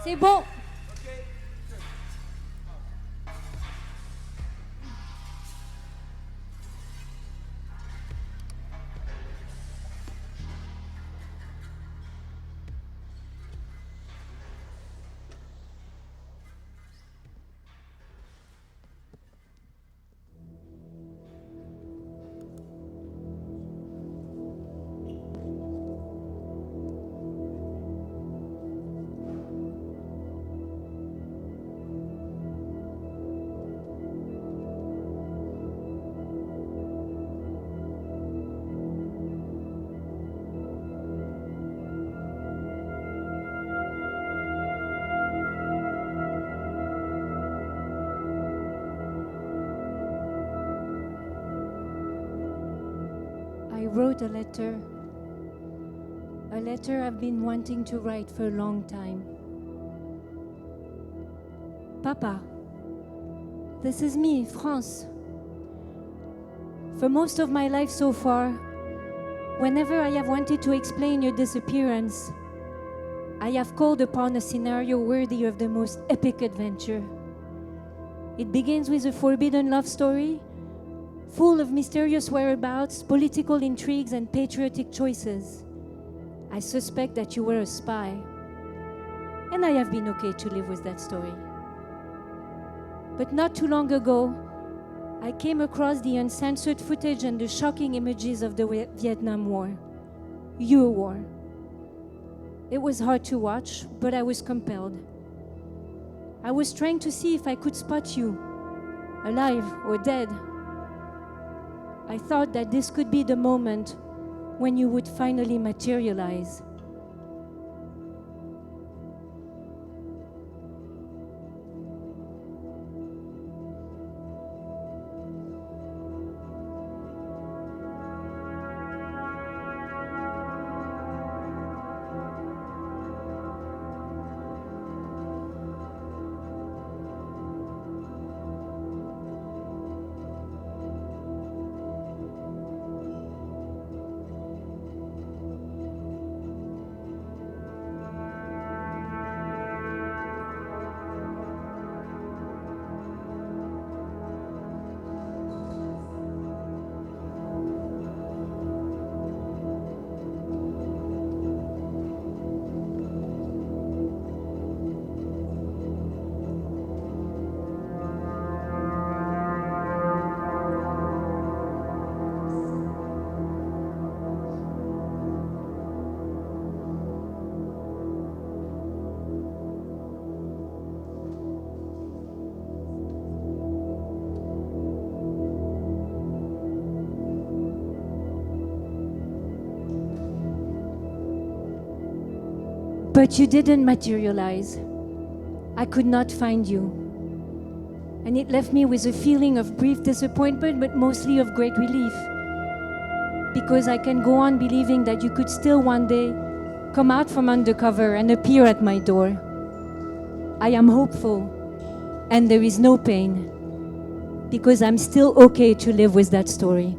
C'est bon. I wrote a letter I've been wanting to write for a long time. Papa, this is me, France. For most of my life so far, whenever I have wanted to explain your disappearance, I have called upon a scenario worthy of the most epic adventure. It begins with a forbidden love story, full of mysterious whereabouts, political intrigues, and patriotic choices. I suspect that you were a spy, and I have been okay to live with that story. But not too long ago, I came across the uncensored footage and the shocking images of the Vietnam War, your war. It was hard to watch, but I was compelled. I was trying to see if I could spot you, alive or dead. I thought that this could be the moment when you would finally materialize. But you didn't materialize. I could not find you. And it left me with a feeling of brief disappointment, but mostly of great relief. Because I can go on believing that you could still one day come out from undercover and appear at my door. I am hopeful, and there is no pain, because I'm still okay to live with that story.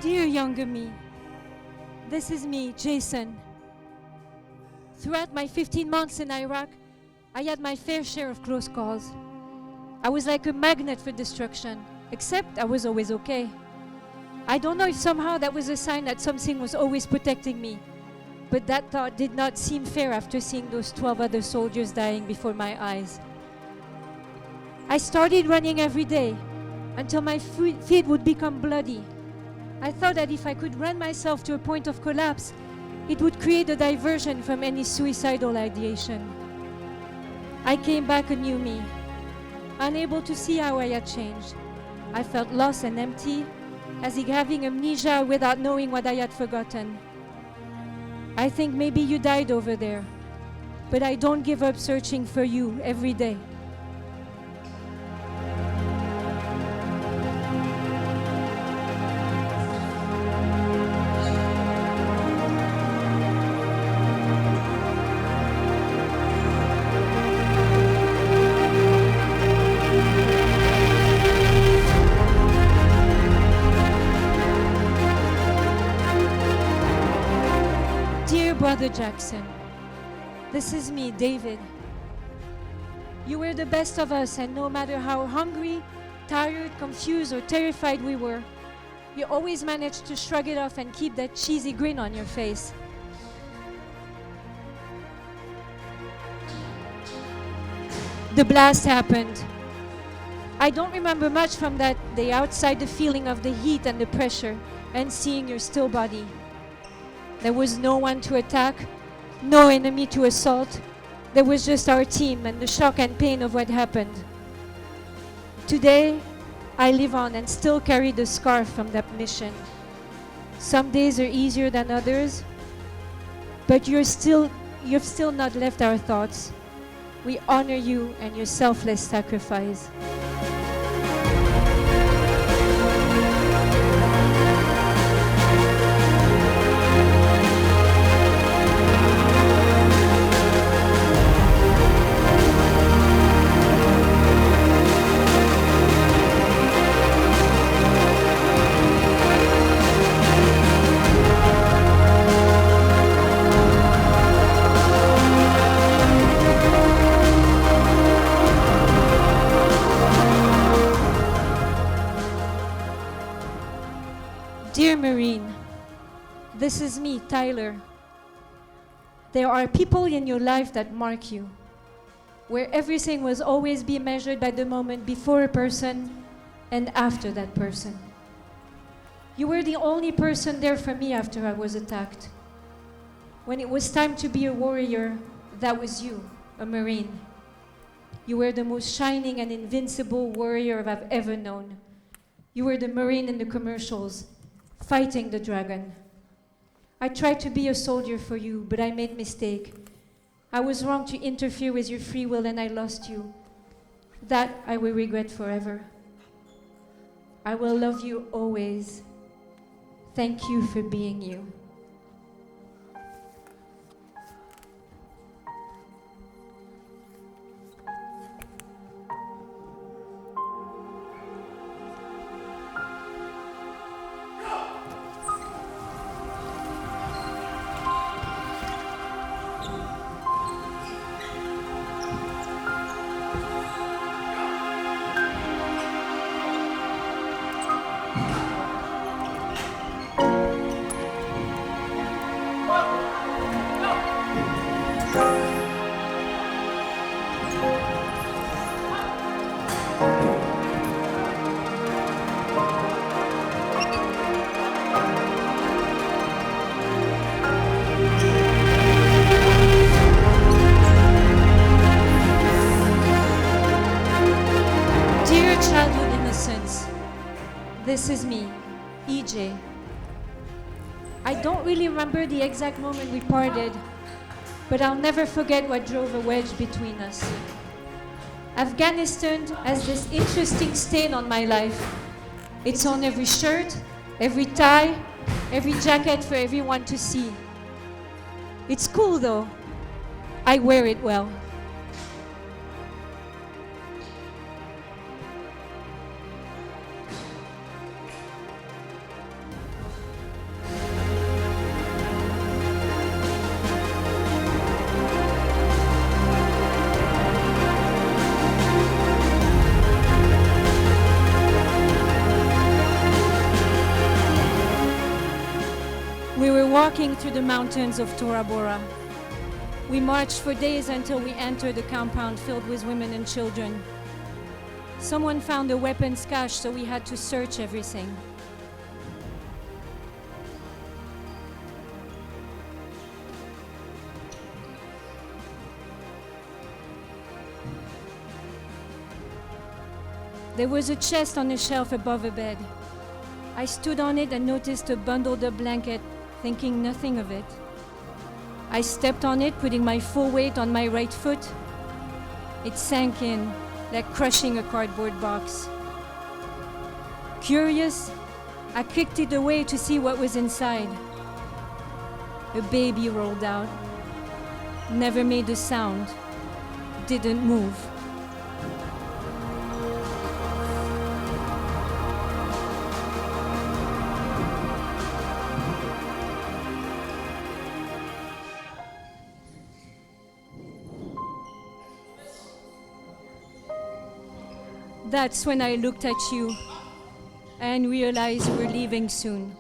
Dear younger me, this is me, Jason. Throughout my 15 months in Iraq, I had my fair share of close calls. I was like a magnet for destruction, except I was always okay. I don't know if somehow that was a sign that something was always protecting me, but that thought did not seem fair after seeing those 12 other soldiers dying before my eyes. I started running every day until my feet would become bloody. I thought that if I could run myself to a point of collapse, it would create a diversion from any suicidal ideation. I came back a new me, unable to see how I had changed. I felt lost and empty, as if having amnesia without knowing what I had forgotten. I think maybe you died over there, but I don't give up searching for you every day. Brother Jackson, this is me, David. You were the best of us, and no matter how hungry, tired, confused, or terrified we were, you always managed to shrug it off and keep that cheesy grin on your face. The blast happened. I don't remember much from that day outside the feeling of the heat and the pressure and seeing your still body. There was no one to attack, no enemy to assault. There was just our team and the shock and pain of what happened. Today, I live on and still carry the scar from that mission. Some days are easier than others, but you've still not left our thoughts. We honor you and your selfless sacrifice. Dear Marine, this is me, Tyler. There are people in your life that mark you, where everything will always be measured by the moment before a person and after that person. You were the only person there for me after I was attacked. When it was time to be a warrior, that was you, a Marine. You were the most shining and invincible warrior I've ever known. You were the Marine in the commercials, fighting the dragon. I tried to be a soldier for you, but I made a mistake. I was wrong to interfere with your free will and I lost you. That I will regret forever. I will love you always. Thank you for being you. This is me, Ejay. I don't really remember the exact moment we parted, but I'll never forget what drove a wedge between us. Afghanistan has this interesting stain on my life. It's on every shirt, every tie, every jacket for everyone to see. It's cool though. I wear it well. walking through the mountains of Tora Bora. We marched for days until we entered a compound filled with women and children. Someone found a weapons cache, so we had to search everything. There was a chest on a shelf above a bed. I stood on it and noticed a bundled up blanket, thinking nothing of it. I stepped on it, putting my full weight on my right foot. It sank in, like crushing a cardboard box. Curious, I kicked it away to see what was inside. A baby rolled out, never made a sound, didn't move. That's when I looked at you and realized we're leaving soon.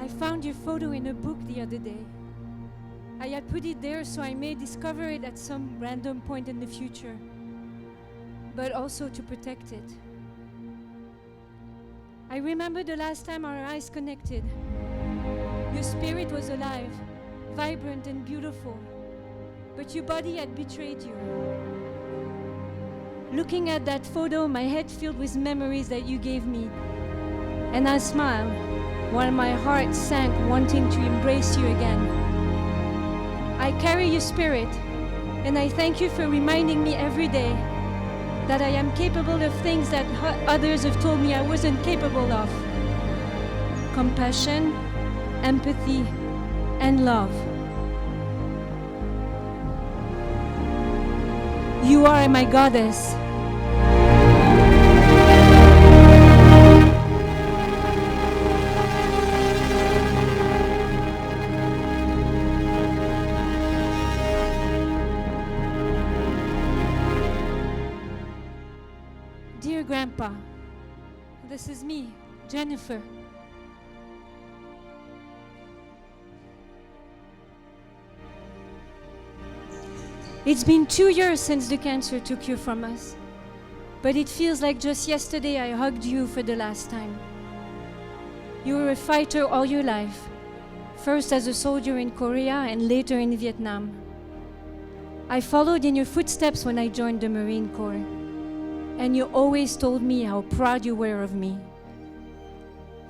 I found your photo in a book the other day. I had put it there so I may discover it at some random point in the future, but also to protect it. I remember the last time our eyes connected. Your spirit was alive, vibrant and beautiful, but your body had betrayed you. Looking at that photo, my head filled with memories that you gave me, and I smiled while my heart sank, wanting to embrace you again. I carry your spirit, and I thank you for reminding me every day that I am capable of things that others have told me I wasn't capable of. Compassion, empathy, and love. You are my goddess. Dear Grandpa, this is me, Jennifer. It's been 2 years since the cancer took you from us, but it feels like just yesterday I hugged you for the last time. You were a fighter all your life, first as a soldier in Korea and later in Vietnam. I followed in your footsteps when I joined the Marine Corps, and you always told me how proud you were of me.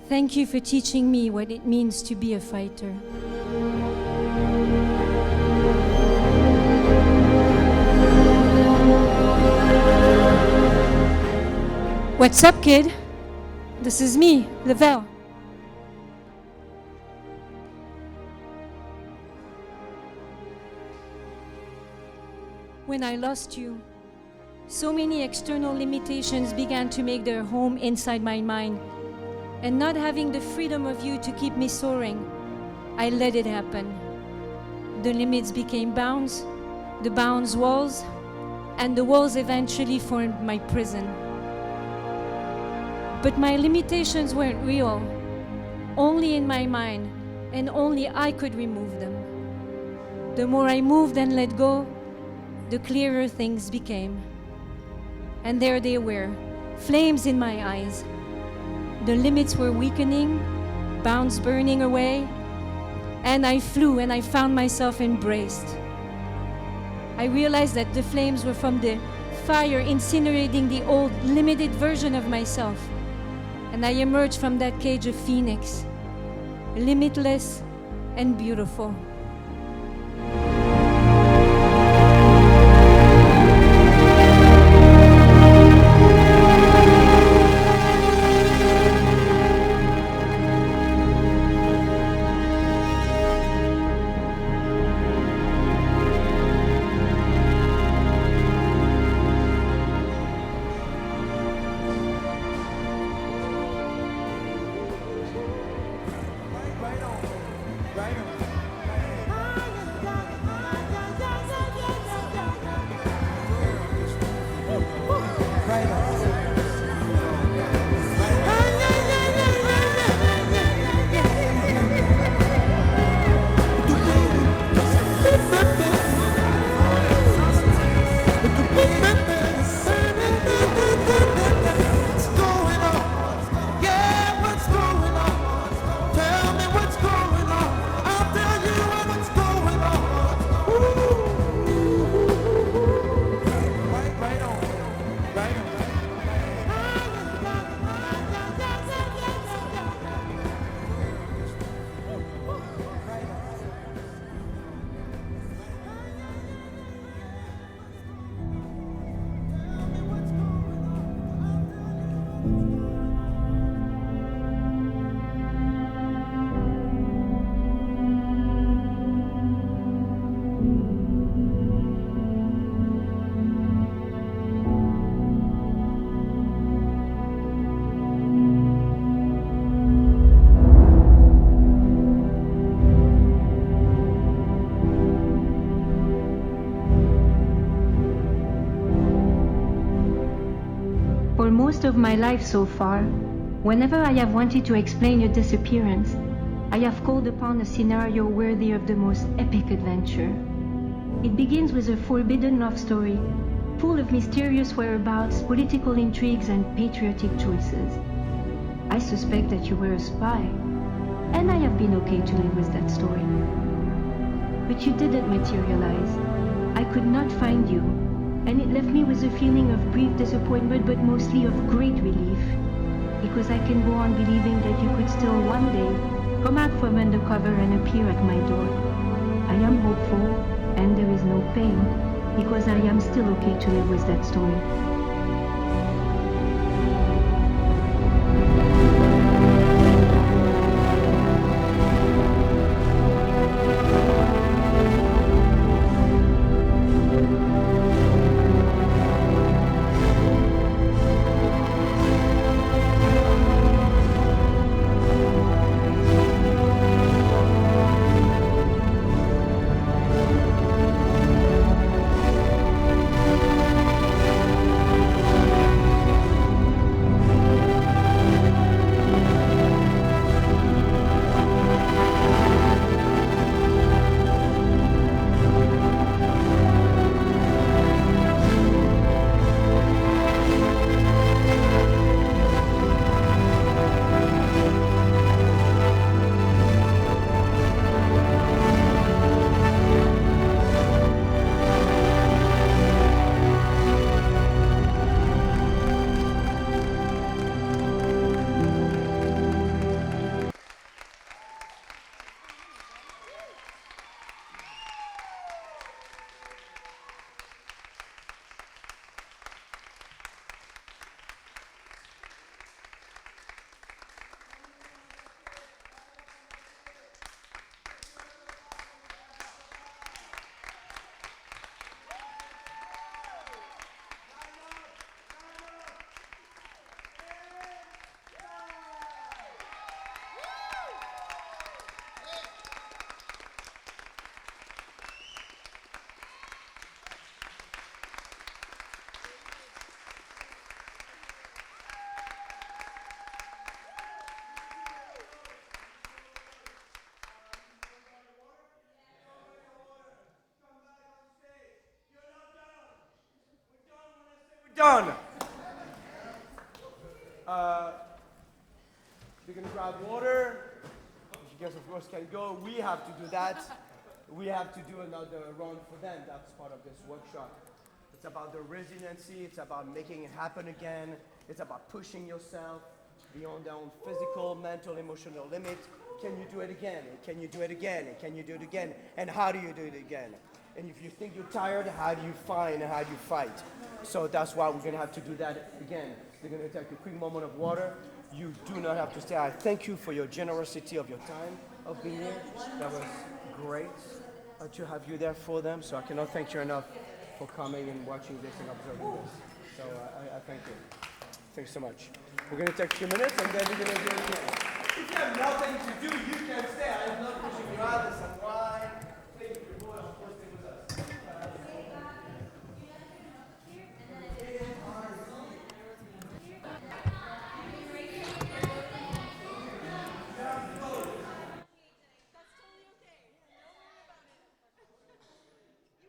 Thank you for teaching me what it means to be a fighter. What's up, kid? This is me, Lavelle. When I lost you, so many external limitations began to make their home inside my mind, and not having the freedom of you to keep me soaring, I let it happen. The limits became bounds, the bounds walls, and the walls eventually formed my prison. But my limitations weren't real, only in my mind, and only I could remove them. The more I moved and let go, the clearer things became. And there they were, flames in my eyes. The limits were weakening, bounds burning away, and I flew and I found myself embraced. I realized that the flames were from the fire incinerating the old, limited version of myself. And I emerged from that cage a phoenix, limitless and beautiful. Most of my life so far, whenever I have wanted to explain your disappearance, I have called upon a scenario worthy of the most epic adventure. It begins with a forbidden love story, full of mysterious whereabouts, political intrigues, and patriotic choices. I suspect that you were a spy, and I have been okay to live with that story. But you didn't materialize. I could not find you, and it left me with a feeling of brief disappointment, but mostly of great relief, because I can go on believing that you could still one day come out from undercover and appear at my door. I am hopeful, and there is no pain, because I am still okay to live with that story. Done. We're gonna grab water. You guys, of course, can go. We have to do that. We have to do another round for them. That's part of this workshop. It's about the resiliency. It's about making it happen again. It's about pushing yourself beyond their own physical, mental, emotional limit. Can you do it again? Can you do it again? Can you do it again? And how do you do it again? And if you think you're tired, how do you find and how do you fight? So that's why we're gonna have to do that again. We're gonna take a quick moment of water. You do not have to stay. I thank you for your generosity of your time of being here. That was great to have you there for them. So I cannot thank you enough for coming and watching this and observing this. So I thank you. Thanks so much. We're gonna take a few minutes and then we're gonna do it again. If you have nothing to do, you can stay. I'm not pushing you.